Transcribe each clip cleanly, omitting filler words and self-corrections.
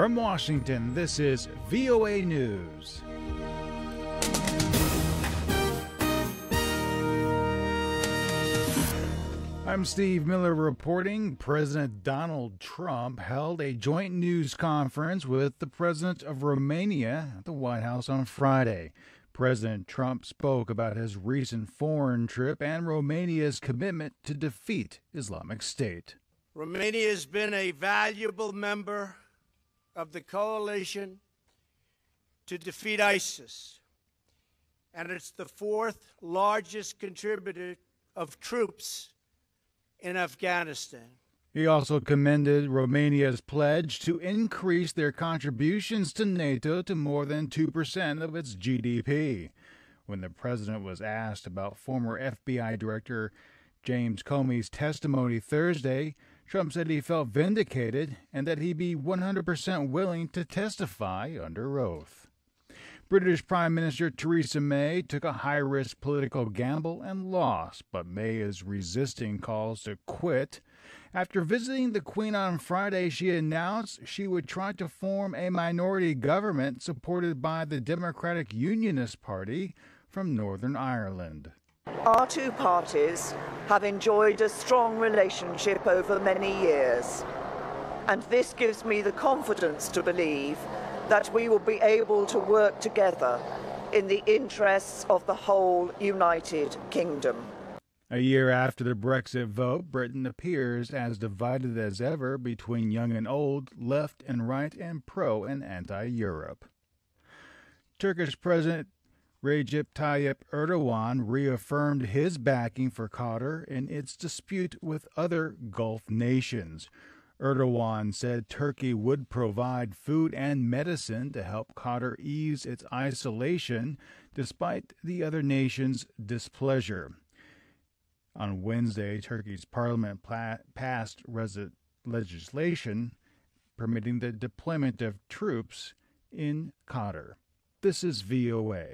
From Washington, this is VOA News. I'm Steve Miller reporting. President Donald Trump held a joint news conference with the president of Romania at the White House on Friday. President Trump spoke about his recent foreign trip and Romania's commitment to defeat Islamic State. Romania has been a valuable member of the coalition to defeat ISIS, and it's the fourth largest contributor of troops in Afghanistan. He also commended Romania's pledge to increase their contributions to NATO to more than 2% of its GDP. When the president was asked about former FBI Director James Comey's testimony Thursday, Trump said he felt vindicated and that he'd be 100% willing to testify under oath. British Prime Minister Theresa May took a high-risk political gamble and lost, but May is resisting calls to quit. After visiting the Queen on Friday, she announced she would try to form a minority government supported by the Democratic Unionist Party from Northern Ireland. Our two parties have enjoyed a strong relationship over many years, and this gives me the confidence to believe that we will be able to work together in the interests of the whole United Kingdom. A year after the Brexit vote, Britain appears as divided as ever between young and old, left and right, and pro and anti-Europe. Turkish President Recep Tayyip Erdogan reaffirmed his backing for Qatar in its dispute with other Gulf nations. Erdogan said Turkey would provide food and medicine to help Qatar ease its isolation despite the other nation's displeasure. On Wednesday, Turkey's parliament passed legislation permitting the deployment of troops in Qatar. This is VOA.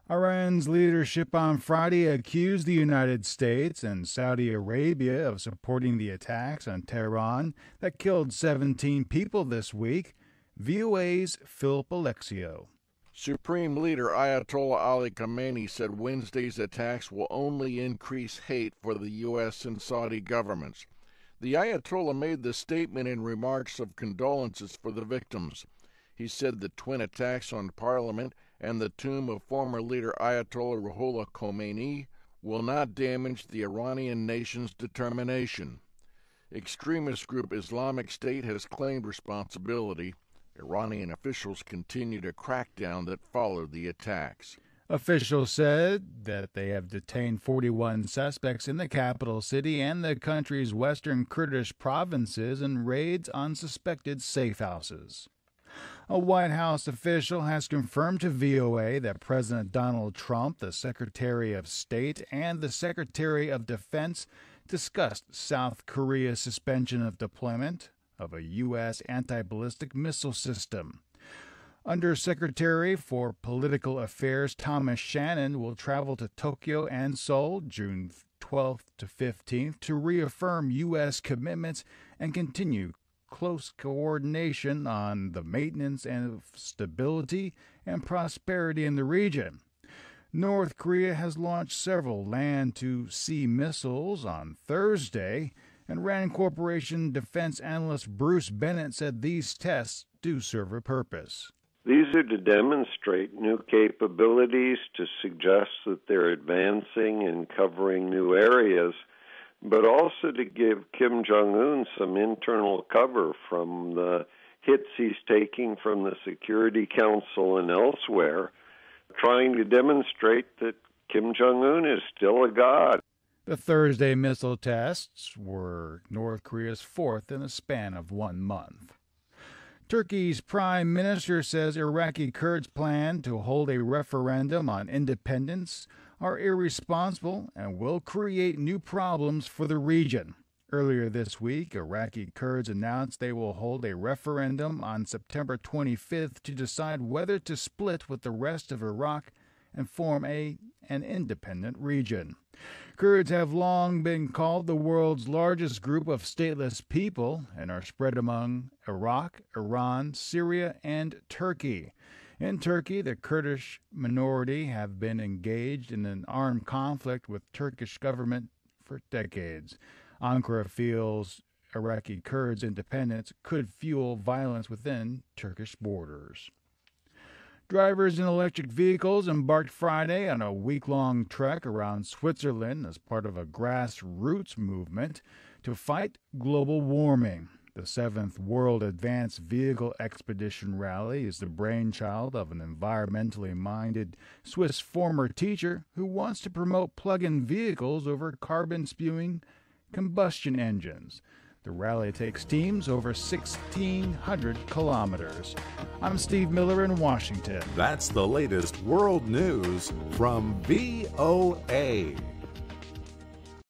Iran's leadership on Friday accused the United States and Saudi Arabia of supporting the attacks on Tehran that killed 17 people this week. VOA's Philip Alexio. Supreme Leader Ayatollah Ali Khamenei said Wednesday's attacks will only increase hate for the U.S. and Saudi governments. The Ayatollah made the statement in remarks of condolences for the victims. He said the twin attacks on Parliament and the tomb of former leader Ayatollah Ruhollah Khomeini will not damage the Iranian nation's determination. Extremist group Islamic State has claimed responsibility. Iranian officials continue to crack down that followed the attacks. Officials said that they have detained 41 suspects in the capital city and the country's western Kurdish provinces in raids on suspected safe houses. A White House official has confirmed to VOA that President Donald Trump, the Secretary of State, and the Secretary of Defense discussed South Korea's suspension of deployment of a U.S. anti-ballistic missile system. Undersecretary for Political Affairs Thomas Shannon will travel to Tokyo and Seoul June 12th to 15th to reaffirm U.S. commitments and continue close coordination on the maintenance and stability and prosperity in the region. North Korea has launched several land-to-sea missiles on Thursday, and Rand Corporation defense analyst Bruce Bennett said these tests do serve a purpose. These are to demonstrate new capabilities, to suggest that they're advancing and covering new areas, but also to give Kim Jong-un some internal cover from the hits he's taking from the Security Council and elsewhere, trying to demonstrate that Kim Jong-un is still a god. The Thursday missile tests were North Korea's fourth in a span of 1 month. Turkey's Prime Minister says Iraqi Kurds' plan to hold a referendum on independence are irresponsible and will create new problems for the region. Earlier this week, Iraqi Kurds announced they will hold a referendum on September 25th to decide whether to split with the rest of Iraq and form an independent region. Kurds have long been called the world's largest group of stateless people and are spread among Iraq, Iran, Syria, and Turkey. In Turkey, the Kurdish minority have been engaged in an armed conflict with Turkish government for decades. Ankara feels Iraqi Kurds' independence could fuel violence within Turkish borders. Drivers in electric vehicles embarked Friday on a week-long trek around Switzerland as part of a grassroots movement to fight global warming. The 7th World Advanced Vehicle Expedition Rally is the brainchild of an environmentally minded Swiss former teacher who wants to promote plug-in vehicles over carbon-spewing combustion engines. The rally takes teams over 1,600 kilometers. I'm Steve Miller in Washington. That's the latest world news from VOA.